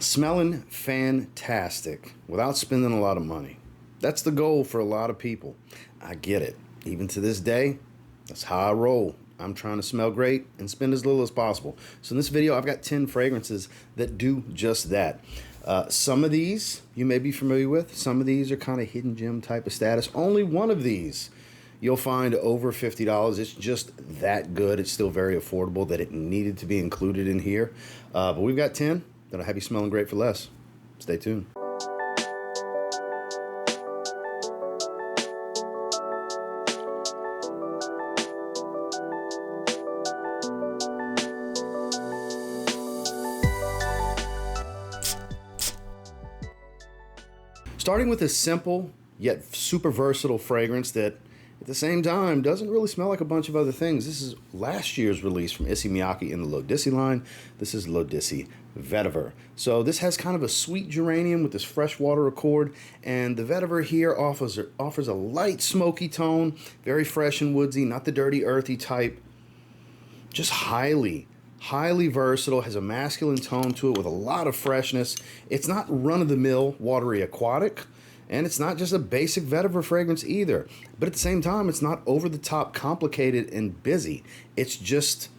Smelling fantastic without spending a lot of money. That's the goal for a lot of people. I get it. Even to this day, that's how I roll. I'm trying to smell great and spend as little as possible. So in this video, I've got 10 fragrances that do just that. Some of these you may be familiar with. Some of these are kind of hidden gem type of status. Only one of these you'll find over $50. It's just that good. It's still very affordable that it needed to be included in here. But we've got 10 that'll have you smelling great for less. Stay tuned. Starting with a simple yet super versatile fragrance that at the same time doesn't really smell like a bunch of other things. This is last year's release from Issey Miyake in the L'Odyssey line. This is L'Odyssey Vetiver. So this has kind of a sweet geranium with this freshwater accord, and the Vetiver here offers a light smoky tone, very fresh and woodsy, not the dirty earthy type. Just highly versatile, has a masculine tone to it with a lot of freshness. It's not run-of-the-mill watery aquatic, and it's not just a basic vetiver fragrance either. But at the same time, it's not over-the-top complicated and busy. It's just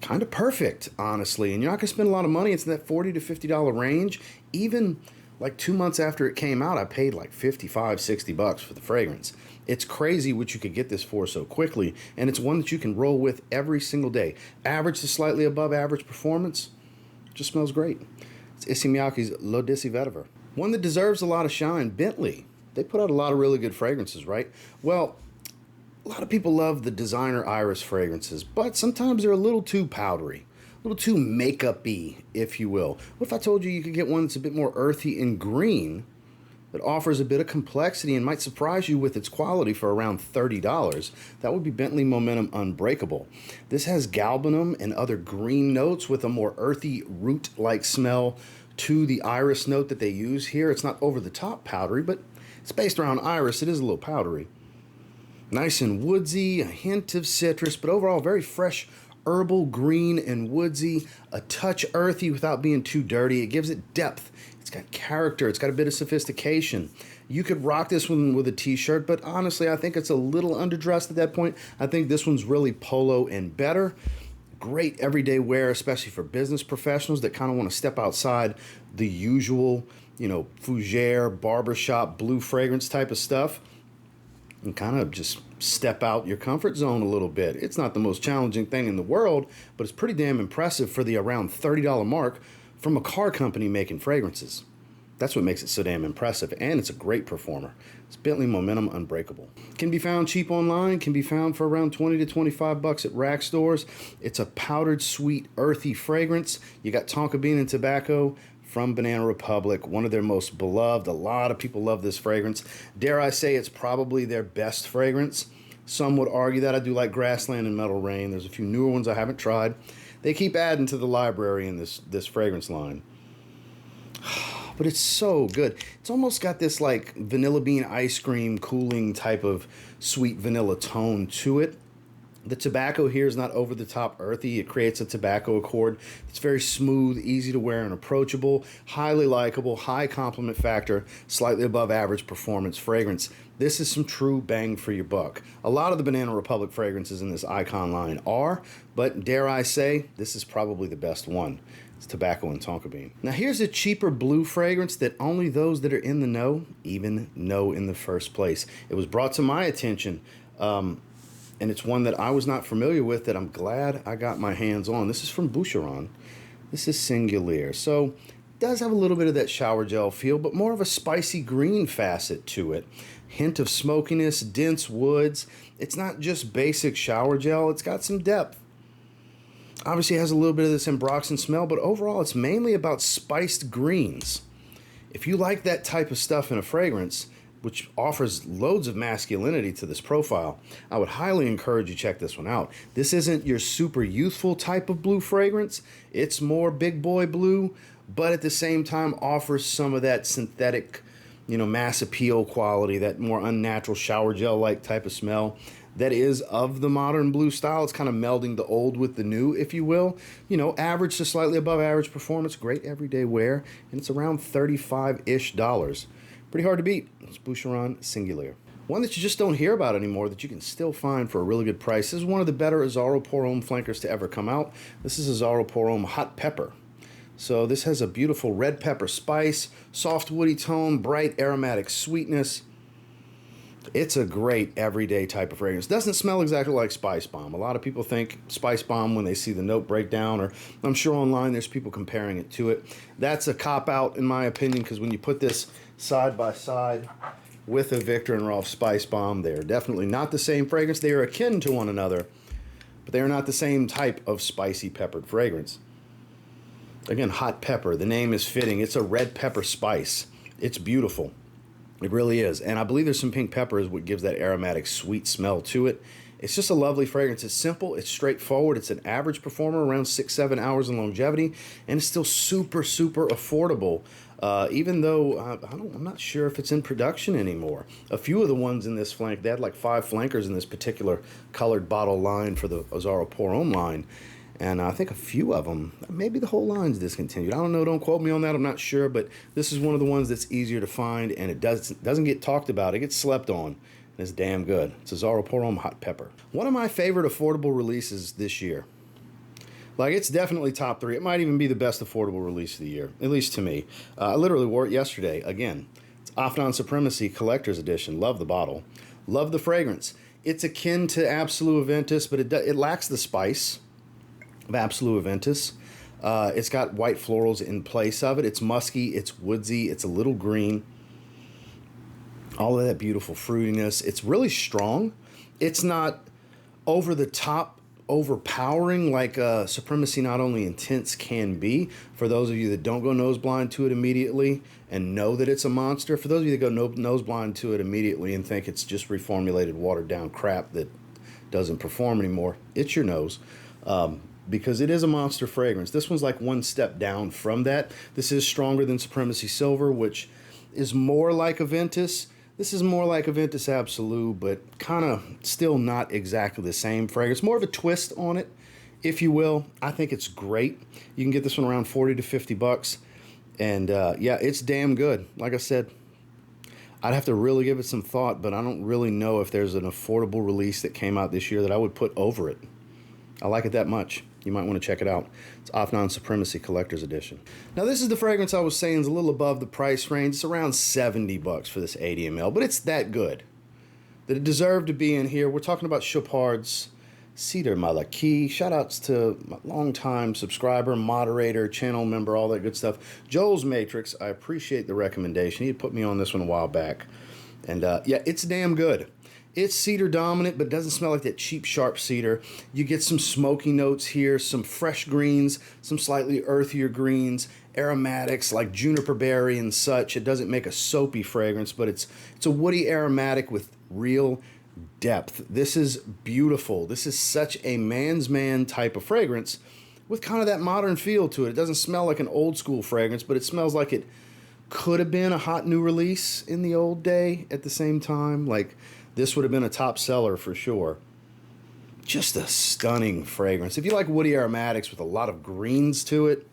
kind of perfect, honestly. And you're not going to spend a lot of money. It's in that $40 to $50 range. Even like 2 months after it came out, I paid like $55, $60 for the fragrance. It's crazy what you could get this for so quickly, and it's one that you can roll with every single day. Average to slightly above average performance, just smells great. It's Issey Miyake's L'Odyssey Vetiver. One that deserves a lot of shine, Bentley. They put out a lot of really good fragrances, right? Well, a lot of people love the designer iris fragrances, but sometimes they're a little too powdery. A little too makeup-y, if you will. What if I told you you could get one that's a bit more earthy and green that offers a bit of complexity and might surprise you with its quality for around $30? That would be Bentley Momentum Unbreakable. This has galbanum and other green notes with a more earthy root-like smell to the iris note that they use here. It's not over-the-top powdery, but it's based around iris. It is a little powdery. Nice and woodsy, a hint of citrus, but overall very fresh, herbal, green, and woodsy, a touch earthy without being too dirty. It gives it depth. It's got character. It's got a bit of sophistication. You could rock this one with a t-shirt, but honestly, I think it's a little underdressed at that point. I think this one's really polo and better. Great everyday wear, especially for business professionals that kind of want to step outside the usual, fougere, barbershop, blue fragrance type of stuff, and kind of just step out your comfort zone a little bit. It's not the most challenging thing in the world, but it's pretty damn impressive for the around $30 mark from a car company making fragrances. That's what makes it so damn impressive, and it's a great performer. It's Bentley Momentum Unbreakable. Can be found cheap online, can be found for around 20 to 25 bucks at rack stores. It's a powdered, sweet, earthy fragrance. You got Tonka bean and tobacco from Banana Republic, one of their most beloved. A lot of people love this fragrance. Dare I say it's probably their best fragrance. Some would argue that. I do like Grassland and Metal Rain. There's a few newer ones I haven't tried. They keep adding to the library in this fragrance line. But it's so good. It's almost got this like vanilla bean ice cream cooling type of sweet vanilla tone to it. The tobacco here is not over the top earthy. It creates a tobacco accord. It's very smooth, easy to wear, and approachable. Highly likable, high compliment factor, slightly above average performance fragrance. This is some true bang for your buck. A lot of the Banana Republic fragrances in this icon line are, but dare I say, this is probably the best one. It's tobacco and tonka bean. Now here's a cheaper blue fragrance that only those that are in the know even know in the first place. It was brought to my attention, and it's one that I was not familiar with that I'm glad I got my hands on. This is from Boucheron. This is Singulier. So it does have a little bit of that shower gel feel, but more of a spicy green facet to it. Hint of smokiness, dense woods. It's not just basic shower gel. It's got some depth. Obviously it has a little bit of this ambroxan smell, but overall it's mainly about spiced greens. If you like that type of stuff in a fragrance, which offers loads of masculinity to this profile, I would highly encourage you to check this one out. This isn't your super youthful type of blue fragrance. It's more big boy blue, but at the same time offers some of that synthetic, mass appeal quality, that more unnatural shower gel-like type of smell that is of the modern blue style. It's kind of melding the old with the new, if you will. You know, average to slightly above average performance, great everyday wear, and it's around $35-ish. Pretty hard to beat. It's Boucheron Singulier. One that you just don't hear about anymore that you can still find for a really good price. This is one of the better Azzaro Hot flankers to ever come out. This is Azzaro Hot Pepper. So this has a beautiful red pepper spice, soft woody tone, bright aromatic sweetness. It's a great everyday type of fragrance. Doesn't smell exactly like Spice Bomb. A lot of people think Spice Bomb when they see the note breakdown, or I'm sure online there's people comparing it to it. That's a cop-out in my opinion, because when you put this side by side with a Victor and Rolf Spice Bomb, they are definitely not the same fragrance. They are akin to one another, but they are not the same type of spicy peppered fragrance. Again, hot pepper. The name is fitting. It's a red pepper spice. It's beautiful. It really is. And I believe there's some pink pepper is what gives that aromatic sweet smell to it. It's just a lovely fragrance. It's simple. It's straightforward. It's an average performer, around 6-7 hours in longevity. And it's still super, super affordable. Even though I'm not sure if it's in production anymore. A few of the ones in this flank, they had like 5 flankers in this particular colored bottle line for the Azzaro Hot line. And I think a few of them, maybe the whole line's discontinued. I don't know, don't quote me on that, I'm not sure, but this is one of the ones that's easier to find, and it doesn't get talked about, it gets slept on, and it's damn good. It's Azzaro Hot Pepper. One of my favorite affordable releases this year. Like, it's definitely top 3. It might even be the best affordable release of the year, at least to me. I literally wore it yesterday, again. It's Afnan Supremacy Collector's Edition. Love the bottle. Love the fragrance. It's akin to Absolute Aventus, but it lacks the spice of Absolute Aventus. It's got white florals in place of it. It's musky, it's woodsy, it's a little green. All of that beautiful fruitiness. It's really strong. It's not over the top, overpowering like Supremacy Not Only Intense can be. For those of you that don't go nose blind to it immediately and know that it's a monster. For those of you that go nose blind to it immediately and think it's just reformulated, watered down crap that doesn't perform anymore, it's your nose. Because it is a monster fragrance. This one's like one step down from that. This is stronger than Supremacy Silver, which is more like Aventus. This is more like Aventus Absolute, but kind of still not exactly the same fragrance. More of a twist on it, if you will. I think it's great. You can get this one around 40 to 50 bucks. And yeah, it's damn good. Like I said, I'd have to really give it some thought, but I don't really know if there's an affordable release that came out this year that I would put over it. I like it that much. You might want to check it out. It's Afnan Supremacy Collector's Edition. Now, this is the fragrance I was saying is a little above the price range. It's around 70 bucks for this 80 ml, but it's that good that it deserved to be in here. We're talking about Chopard's Cedar Malaki. Shout outs to my longtime subscriber, moderator, channel member, all that good stuff. Joel's Matrix. I appreciate the recommendation. He had put me on this one a while back. And yeah, it's damn good. It's cedar dominant, but doesn't smell like that cheap, sharp cedar. You get some smoky notes here, some fresh greens, some slightly earthier greens, aromatics like juniper berry and such. It doesn't make a soapy fragrance, but it's a woody aromatic with real depth. This is beautiful. This is such a man's man type of fragrance with kind of that modern feel to it. It doesn't smell like an old school fragrance, but it smells like it could have been a hot new release in the old day at the same time. Like, this would have been a top seller for sure. Just a stunning fragrance. If you like woody aromatics with a lot of greens to it,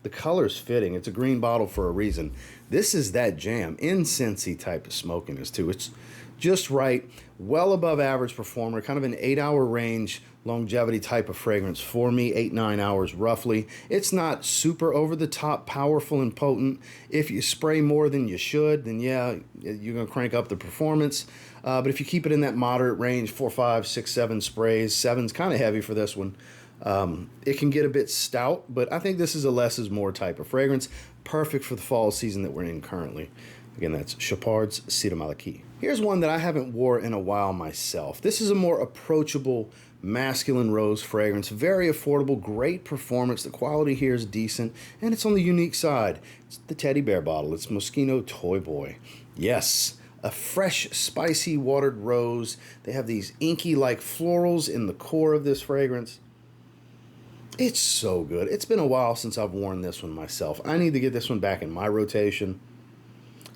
the color's fitting. It's a green bottle for a reason. This is that jam. Incensey type of smokiness too. It's just right. Well above average performer. Kind of an 8-hour range longevity type of fragrance for me. 8-9 hours roughly. It's not super over the top, powerful and potent. If you spray more than you should, then yeah, you're going to crank up the performance. But if you keep it in that moderate range, 4, 5, 6, 7 sprays, 7's kind of heavy for this one. It can get a bit stout, but I think this is a less is more type of fragrance. Perfect for the fall season that we're in currently. Again, that's Chopard's Cedar Malaki. Here's one that I haven't wore in a while myself. This is a more approachable masculine rose fragrance. Very affordable, great performance. The quality here is decent, and it's on the unique side. It's the teddy bear bottle. It's Moschino Toy Boy. Yes, a fresh, spicy, watered rose. They have these inky-like florals in the core of this fragrance. It's so good. It's been a while since I've worn this one myself. I need to get this one back in my rotation.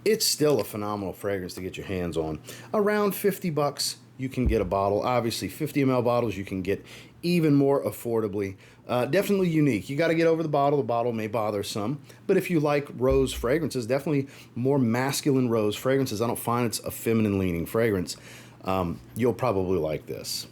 It's still a phenomenal fragrance to get your hands on. Around 50 bucks you can get a bottle. Obviously, 50 ml bottles you can get even more affordably. Definitely unique. You got to get over the bottle. The bottle may bother some. But if you like rose fragrances, definitely more masculine rose fragrances. I don't find it's a feminine leaning fragrance. You'll probably like this.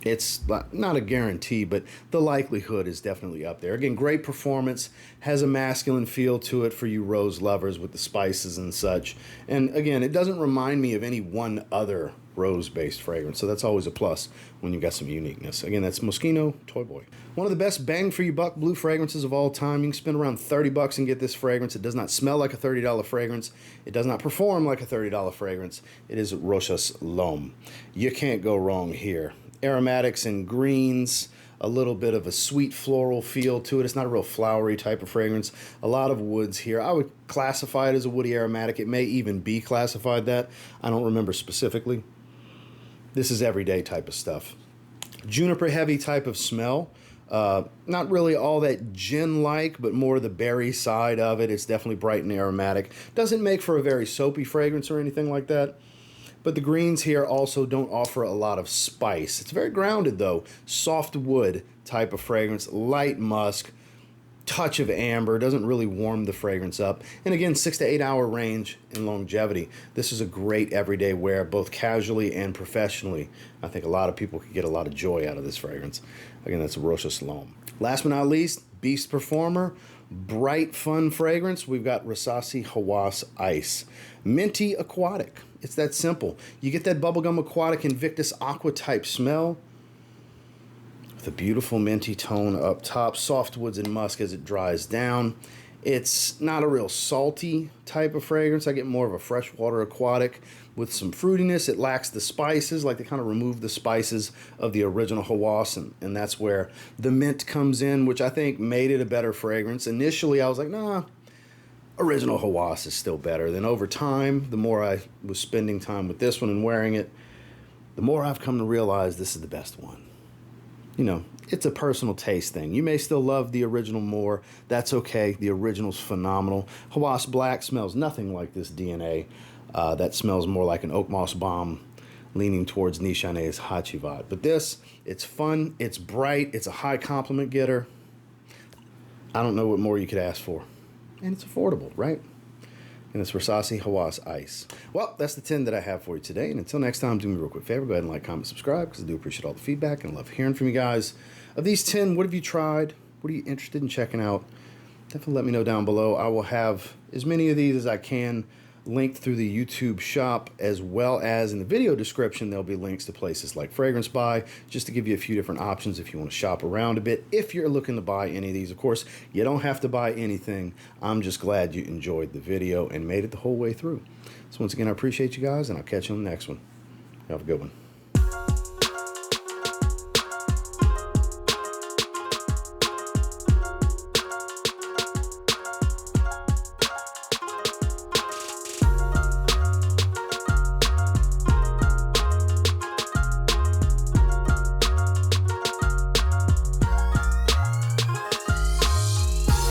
It's not a guarantee, but the likelihood is definitely up there. Again, great performance, has a masculine feel to it for you rose lovers with the spices and such. And again, it doesn't remind me of any one other rose-based fragrance, so that's always a plus when you've got some uniqueness. Again, that's Moschino Toy Boy. One of the best bang-for-your-buck blue fragrances of all time. You can spend around $30 and get this fragrance. It does not smell like a $30 fragrance. It does not perform like a $30 fragrance. It is Rochas L'homme. You can't go wrong here. Aromatics and greens, a little bit of a sweet floral feel to it. It's not a real flowery type of fragrance. A lot of woods here. I would classify it as a woody aromatic. It may even be classified that. I don't remember specifically. This is everyday type of stuff. Juniper heavy type of smell. Not really all that gin-like, but more the berry side of it. It's definitely bright and aromatic. Doesn't make for a very soapy fragrance or anything like that. But the greens here also don't offer a lot of spice. It's very grounded though. Soft wood type of fragrance, light musk, touch of amber. Doesn't really warm the fragrance up. And again, 6 to 8 hour range in longevity. This is a great everyday wear, both casually and professionally. I think a lot of people could get a lot of joy out of this fragrance. Again, that's Rochas L'homme. Last but not least, Beast Performer. Bright, fun fragrance. We've got Rasasi Hawas Ice. Minty aquatic. It's that simple. You get that bubblegum aquatic Invictus aqua type smell with a beautiful minty tone up top, soft woods and musk as it dries down. It's not a real salty type of fragrance. I get more of a freshwater aquatic with some fruitiness. It lacks the spices, like they kind of removed the spices of the original Hawas, and that's where the mint comes in, which I think made it a better fragrance. Initially, I was like, nah, original Hawas is still better. Then over time, the more I was spending time with this one and wearing it, the more I've come to realize this is the best one. You know, it's a personal taste thing. You may still love the original more. That's okay. The original's phenomenal. Hawas Black smells nothing like this DNA. That smells more like an oak moss bomb leaning towards Nishane's Hachivat. But this, it's fun, it's bright, it's a high compliment getter. I don't know what more you could ask for. And it's affordable, right? And it's Rasasi Hawas Ice. Well, that's the 10 that I have for you today. And until next time, do me a real quick favor. Go ahead and like, comment, subscribe, because I do appreciate all the feedback and I love hearing from you guys. Of these 10, what have you tried? What are you interested in checking out? Definitely let me know down below. I will have as many of these as I can linked through the YouTube shop, as well as in the video description there'll be links to places like Fragrance Buy, just to give you a few different options if you want to shop around a bit. If you're looking to buy any of these, of course, you don't have to buy anything. I'm just glad you enjoyed the video and made it the whole way through. So once again, I appreciate you guys, and I'll catch you on the next one. Have a good one.